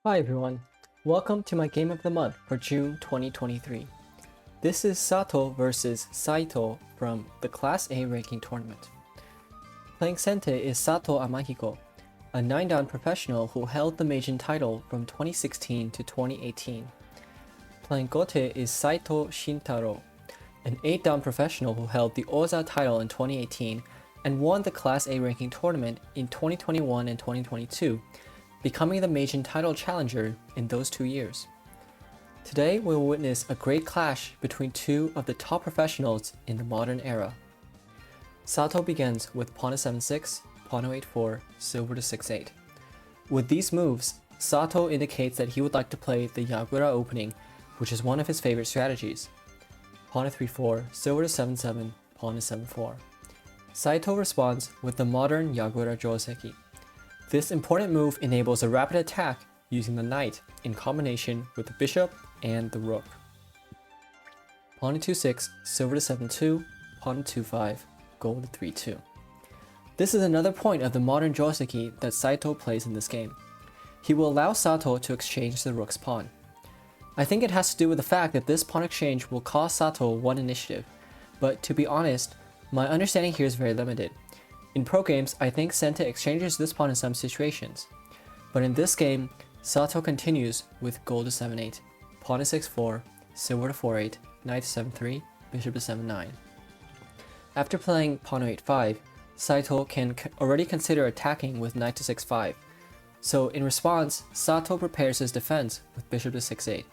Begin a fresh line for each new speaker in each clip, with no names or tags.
Hi everyone, welcome to my game of the month for June 2023. This is Satō versus Saitō from the Class A ranking tournament. Playing Sente is Satō Amahiko, a 9-dan professional who held the Meijin title from 2016 to 2018. Playing Gote is Saitō Shintarō, an 8-dan professional who held the Oza title in 2018 and won the Class A ranking tournament in 2021 and 2022, becoming the Meijin title challenger in those 2 years. Today we will witness a great clash between two of the top professionals in the modern era. Satō begins with pawn to 7-6, pawn to 8-4, silver to 6-8. With these moves, Satō indicates that he would like to play the Yagura opening, which is one of his favorite strategies. Pawn to 3-4, silver to 7-7, pawn to 7-4. Saitō responds with the modern Yagura Jōseki. This important move enables a rapid attack using the knight in combination with the bishop and the rook. Pawn to 2-6, silver to 7-2, pawn to 2-5, gold to 3-2. This is another point of the modern Jōseki that Saitō plays in this game. He will allow Satō to exchange the rook's pawn. I think it has to do with the fact that this pawn exchange will cost Satō 1 initiative, but to be honest, my understanding here is very limited. In pro games, I think Sente exchanges this pawn in some situations, but in this game, Satō continues with gold to 7-8, pawn to 6-4, silver to 4-8, knight to 7-3, bishop to 7-9. After playing pawn to 8-5, Saitō can already consider attacking with knight to 6-5, so in response, Satō prepares his defense with bishop to 6-8.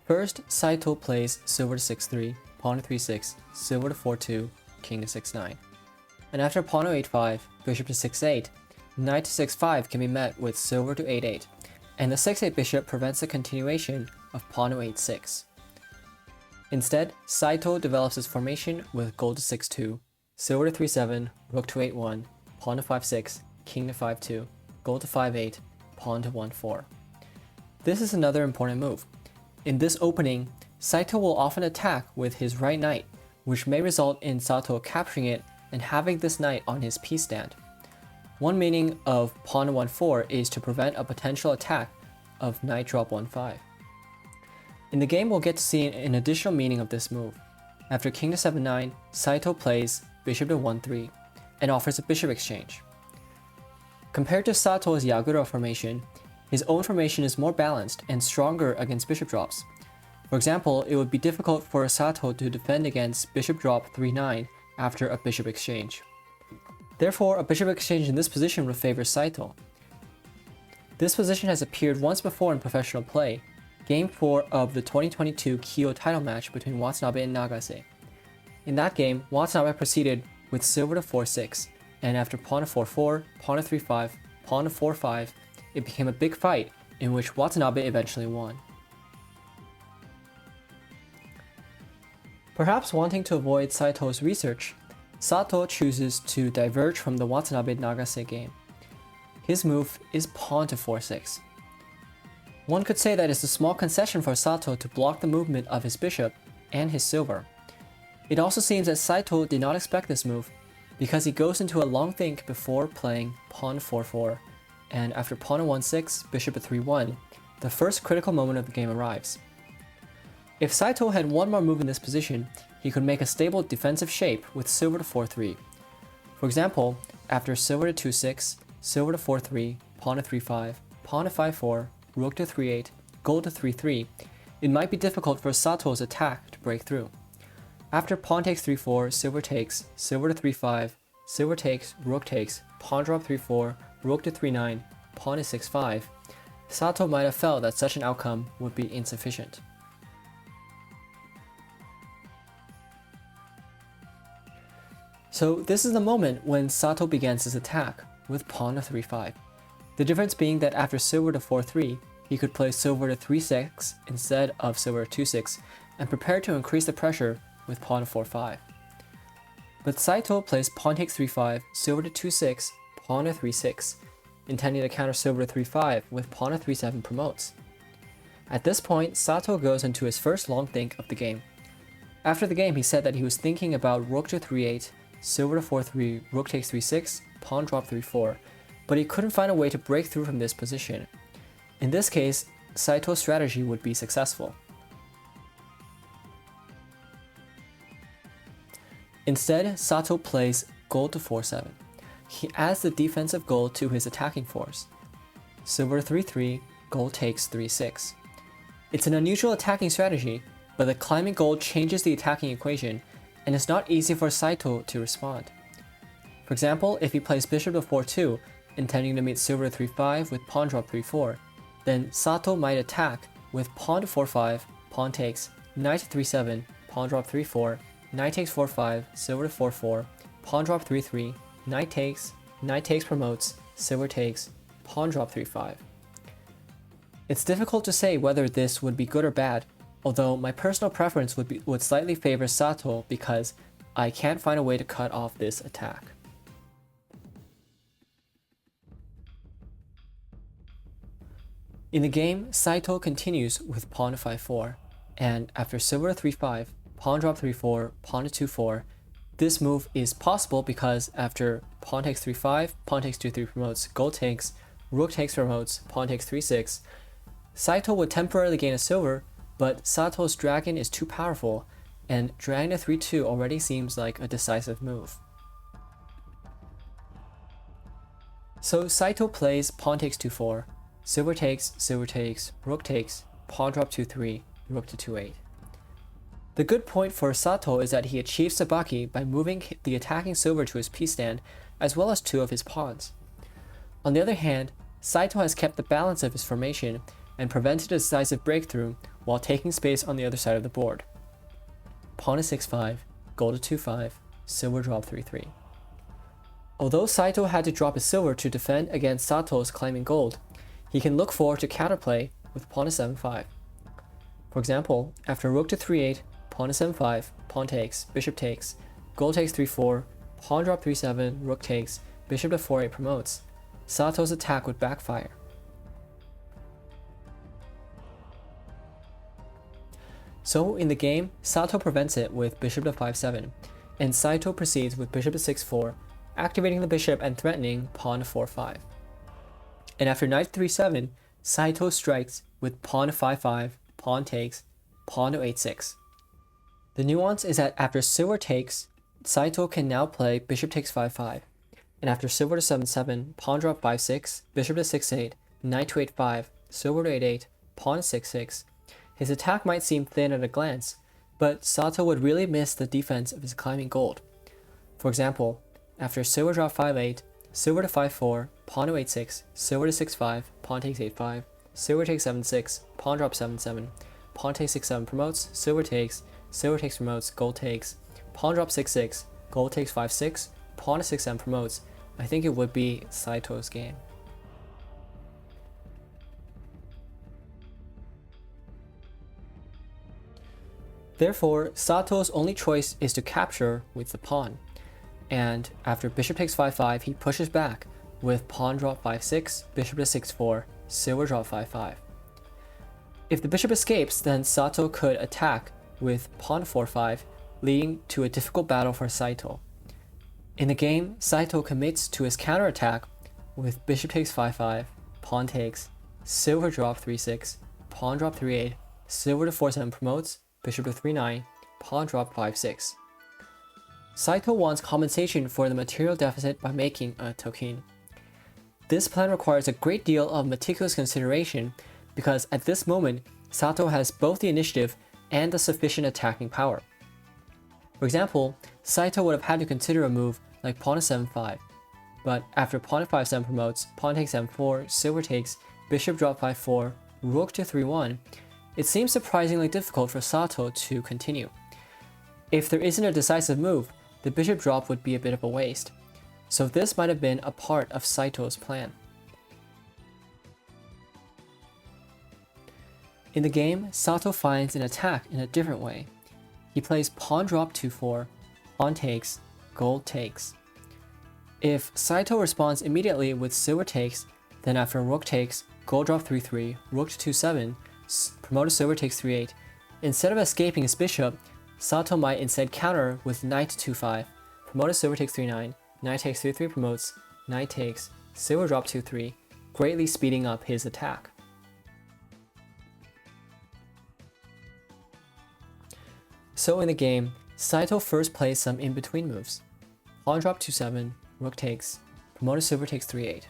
First, Saitō plays silver to 6-3, pawn to 3-6, silver to 4-2, king to 6-9. And after pawn to 8-5, bishop to 6-8, knight to 6-5 can be met with silver to 8-8, and the 6-8 bishop prevents the continuation of pawn to 8-6. Instead, Saitō develops his formation with gold to 6-2, silver to 3-7, rook to 8-1, pawn to 5-6, king to 5-2, gold to 5-8, pawn to 1-4. This is another important move. In this opening, Saitō will often attack with his right knight, which may result in Satō capturing it and having this knight on his piece stand. One meaning of pawn to 1-4 is to prevent a potential attack of knight drop 1-5. In the game, we'll get to see an additional meaning of this move. After king to 7-9, Saitō plays bishop to 1-3 and offers a bishop exchange. Compared to Satō's Yagura formation, his own formation is more balanced and stronger against bishop drops. For example, it would be difficult for Satō to defend against bishop drop 3-9 after a bishop exchange. Therefore, a bishop exchange in this position would favor Saitō. This position has appeared once before in professional play, Game 4 of the 2022 Kyo title match between Watanabe and Nagase. In that game, Watanabe proceeded with silver to 4-6, and after pawn to 4-4, pawn to 3-5, pawn to 4-5, it became a big fight in which Watanabe eventually won. Perhaps wanting to avoid Saitō's research, Satō chooses to diverge from the Watanabe-Nagase game. His move is pawn to 4-6. One could say that it's a small concession for Satō to block the movement of his bishop and his silver. It also seems that Saitō did not expect this move, because he goes into a long think before playing pawn to 4-4, and after pawn to 1-6, bishop to 3-1, the first critical moment of the game arrives. If Saitō had one more move in this position, he could make a stable defensive shape with silver to 4-3. For example, after silver to 2-6, silver to 4-3, pawn to 3-5, pawn to 5-4, rook to 3-8, gold to 3-3, it might be difficult for Satō's attack to break through. After pawn takes 3-4, silver takes, silver to 3-5, silver takes, pawn drop 3-4, rook to 3-9, pawn to 6-5, Satō might have felt that such an outcome would be insufficient. So this is the moment when Satō begins his attack with pawn to 3-5. The difference being that after silver to 4-3, he could play silver to 3-6 instead of silver to 2-6 and prepare to increase the pressure with pawn to 4-5. But Saitō plays pawn takes 3-5, silver to 2-6, pawn to 3-6, intending to counter silver to 3-5 with pawn to 3-7 promotes. At this point, Satō goes into his first long think of the game. After the game, he said that he was thinking about rook to 3-8, silver to 4-3, rook takes 3-6, pawn drop 3-4, but he couldn't find a way to break through from this position. In this case, Saito's strategy would be successful. Instead, Satō plays gold to 4-7. He adds the defensive gold to his attacking force. Silver to 3-3, gold takes 3-6. It's an unusual attacking strategy, but the climbing gold changes the attacking equation, and it's not easy for Saitō to respond. For example, if he plays bishop to 4-2, intending to meet silver to 3-5 with pawn drop 3-4, then Satō might attack with pawn to 4-5, pawn takes, knight to 3-7, pawn drop 3-4, knight takes 4-5, silver to 4-4, pawn drop 3-3, knight takes promotes, silver takes, pawn drop 3-5. It's difficult to say whether this would be good or bad, although my personal preference would slightly favor Satō because I can't find a way to cut off this attack. In the game, Saitō continues with pawn to 5-4, and after silver to 3-5, pawn drop 3-4, pawn to 2-4, this move is possible because after pawn takes 3-5, pawn takes 2-3 promotes, gold takes, rook takes promotes, pawn takes 3-6, Saitō would temporarily gain a silver, but Satō's dragon is too powerful, and dragon to 3-2 already seems like a decisive move. So Saitō plays pawn takes 2-4, silver takes, rook takes, pawn drop 2-3, rook to 2-8. The good point for Satō is that he achieves Sabaki by moving the attacking silver to his piece stand, as well as two of his pawns. On the other hand, Saitō has kept the balance of his formation and prevented a decisive breakthrough while taking space on the other side of the board. Pawn to 6-5, gold to 2-5, silver drop 3-3. Although Saitō had to drop his silver to defend against Sato's claiming gold, he can look forward to counterplay with pawn to 7-5. For example, after rook to 3-8, pawn to 7-5, pawn takes, bishop takes, gold takes 3-4, pawn drop 3-7, rook takes, bishop to 4-8 promotes, Sato's attack would backfire. So in the game, Satō prevents it with bishop to 5-7, and Saitō proceeds with bishop to 6-4, activating the bishop and threatening pawn to 4-5. And after knight to 3-7, Saitō strikes with pawn to 5-5, pawn takes, pawn to 8-6. The nuance is that after silver takes, Saitō can now play bishop takes 5-5, and after silver to 7-7, pawn drop 5-6, bishop to 6-8, knight to 8-5, silver to 8-8, pawn to 6-6, his attack might seem thin at a glance, but Satō would really miss the defense of his climbing gold. For example, after silver drop 5-8, silver to 5-4, pawn to 8-6, silver to 6-5, pawn takes 8-5, silver takes 7-6, pawn drop 7-7, pawn takes 6-7 promotes, silver takes promotes, gold takes, pawn drop 6-6, gold takes 5-6, pawn to 6-7 promotes. I think it would be Saito's game. Therefore, Sato's only choice is to capture with the pawn, and after bishop takes 5-5, he pushes back with pawn drop 5-6, bishop to 6-4, silver drop 5-5. If the bishop escapes, then Satō could attack with pawn 4-5, leading to a difficult battle for Saitō. In the game, Saitō commits to his counterattack with bishop takes 5-5, pawn takes, silver drop 3-6, pawn drop 3-8, silver to 4-7 promotes, bishop to 3-9, pawn drop 5-6. Saitō wants compensation for the material deficit by making a tokin. This plan requires a great deal of meticulous consideration because at this moment, Satō has both the initiative and the sufficient attacking power. For example, Saitō would have had to consider a move like pawn to 7-5, but after pawn to 5-7 promotes, pawn takes 7-4, silver takes, bishop drop 5-4, rook to 3-1, it seems surprisingly difficult for Satō to continue. If there isn't a decisive move, the bishop drop would be a bit of a waste, so this might have been a part of Saito's plan. In the game, Satō finds an attack in a different way. He plays pawn drop 2-4, pawn takes, gold takes. If Saitō responds immediately with silver takes, then after rook takes, gold drop 3-3, rook to 2-7, promote to silver takes 3-8, instead of escaping his bishop, Satō might instead counter with knight to 2-5, promote to silver takes 3-9, knight takes 3-3 promotes, knight takes, silver drop 2-3, greatly speeding up his attack. So in the game, Saitō first plays some in-between moves. Pawn drop 2-7, rook takes, promoted silver takes 3-8.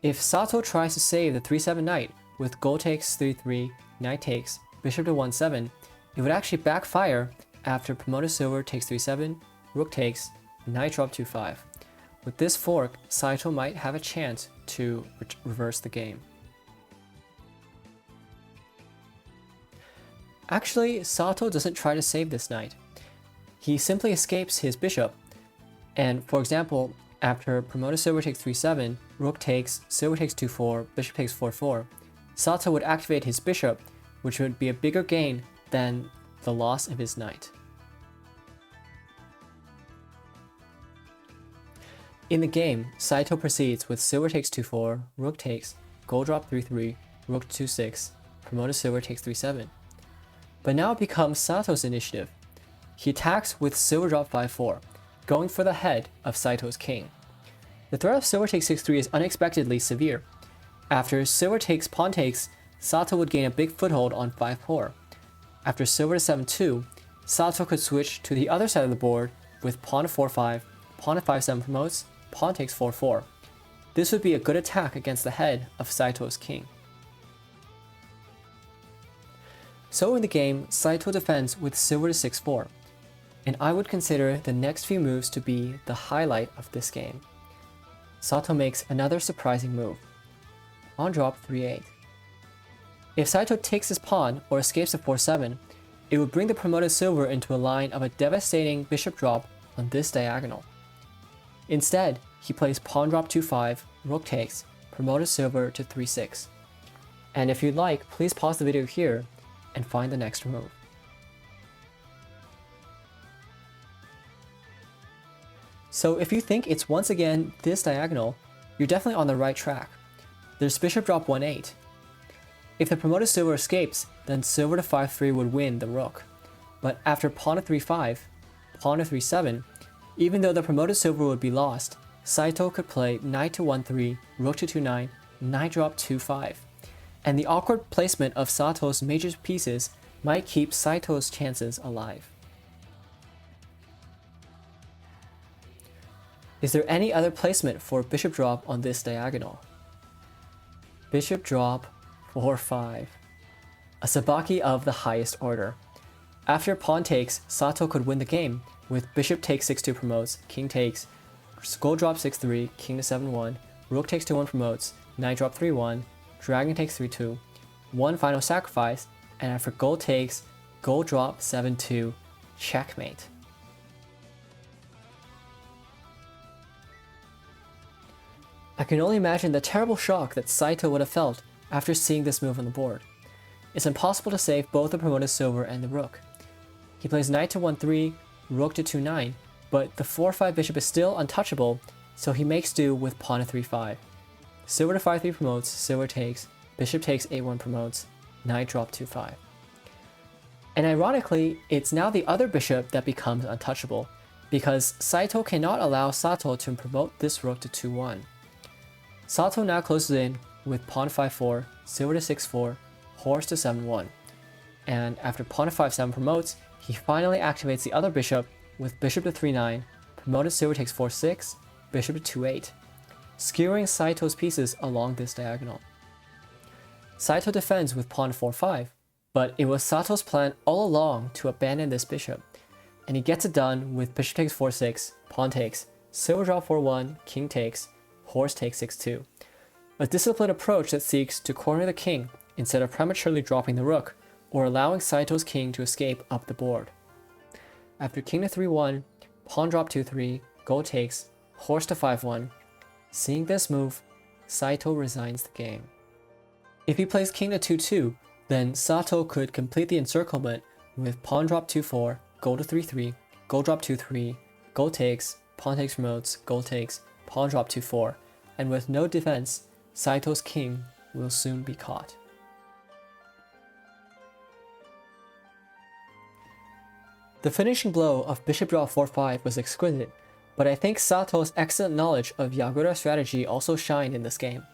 If Satō tries to save the 3-7 knight with gold takes 3-3, knight takes, bishop to 1-7, it would actually backfire after promoted silver takes 3-7, rook takes, knight drop 2-5. With this fork, Saitō might have a chance to reverse the game. Actually, Satō doesn't try to save this knight. He simply escapes his bishop, and for example, after promoted silver takes 3-7, rook takes, silver takes 2-4, bishop takes 4-4, Satō would activate his bishop, which would be a bigger gain than the loss of his knight. In the game, Saitō proceeds with silver takes 2-4, rook takes, gold drop 3-3, rook 2-6, promoted silver takes 3-7. But now it becomes Sato's initiative. He attacks with silver drop 5-4, going for the head of Saito's king. The threat of silver takes 6-3 is unexpectedly severe. After silver takes pawn takes, Satō would gain a big foothold on 5-4. After silver to 7-2, Satō could switch to the other side of the board with pawn to 4-5, pawn to 5-7 promotes, pawn takes 4-4. This would be a good attack against the head of Saito's king. So in the game, Saitō defends with silver to 6-4, and I would consider the next few moves to be the highlight of this game. Satō makes another surprising move. Pawn drop 3-8. If Saitō takes his pawn or escapes to 4-7, it would bring the promoted silver into a line of a devastating bishop drop on this diagonal. Instead, he plays pawn drop 2-5, rook takes, promoted silver to 3-6. And if you'd like, please pause the video here and find the next move. So if you think it's once again this diagonal, you're definitely on the right track. There's bishop drop 1-8. If the promoted silver escapes, then silver to 5-3 would win the rook. But after pawn to 3-5, pawn to 3-7, even though the promoted silver would be lost, Saitō could play knight to 1-3, rook to 2-9, knight drop 2-5. And the awkward placement of Sato's major pieces might keep Saito's chances alive. Is there any other placement for bishop drop on this diagonal? Bishop drop 4-5. A Sabaki of the highest order. After pawn takes, Satō could win the game with bishop takes 6-2 promotes, king takes, gold drop 6-3, king to 7-1, rook takes 2-1 promotes, knight drop 3-1, dragon takes 3-2, one final sacrifice, and after gold takes, gold drop 7-2, checkmate. I can only imagine the terrible shock that Saitō would have felt after seeing this move on the board. It's impossible to save both the promoted silver and the rook. He plays knight to 1-3, rook to 2-9, but the 4-5 bishop is still untouchable, so he makes do with pawn to 3-5. Silver to 5-3 promotes, silver takes, bishop takes 8-1 promotes, knight drop 2-5. And ironically, it's now the other bishop that becomes untouchable, because Saitō cannot allow Satō to promote this rook to 2-1. Satō now closes in with pawn to 5-4, silver to 6-4, horse to 7-1. And after pawn to 5-7 promotes, he finally activates the other bishop with bishop to 3-9, promoted silver takes 4-6, bishop to 2-8, skewering Saito's pieces along this diagonal. Saitō defends with pawn to 4-5, but it was Sato's plan all along to abandon this bishop, and he gets it done with bishop takes 4-6, pawn takes, silver drop 4-1, king takes, horse takes 6-2. A disciplined approach that seeks to corner the king instead of prematurely dropping the rook or allowing Saito's king to escape up the board. After king to 3-1, pawn drop 2-3, gold takes, horse to 5-1. Seeing this move, Saitō resigns the game. If he plays king to 2-2, then Satō could complete the encirclement with pawn drop 2-4, gold to 3-3, gold drop 2-3, gold takes, pawn takes promotes, gold takes, pawn drop 2-4, and with no defense, Saito's king will soon be caught. The finishing blow of bishop drop 4-5 was exquisite, but I think Sato's excellent knowledge of Yagura strategy also shined in this game.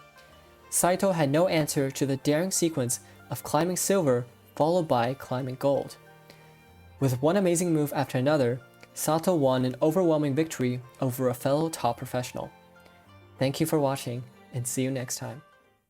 Saitō had no answer to the daring sequence of climbing silver followed by climbing gold. With one amazing move after another, Satō won an overwhelming victory over a fellow top professional. Thank you for watching, and see you next time.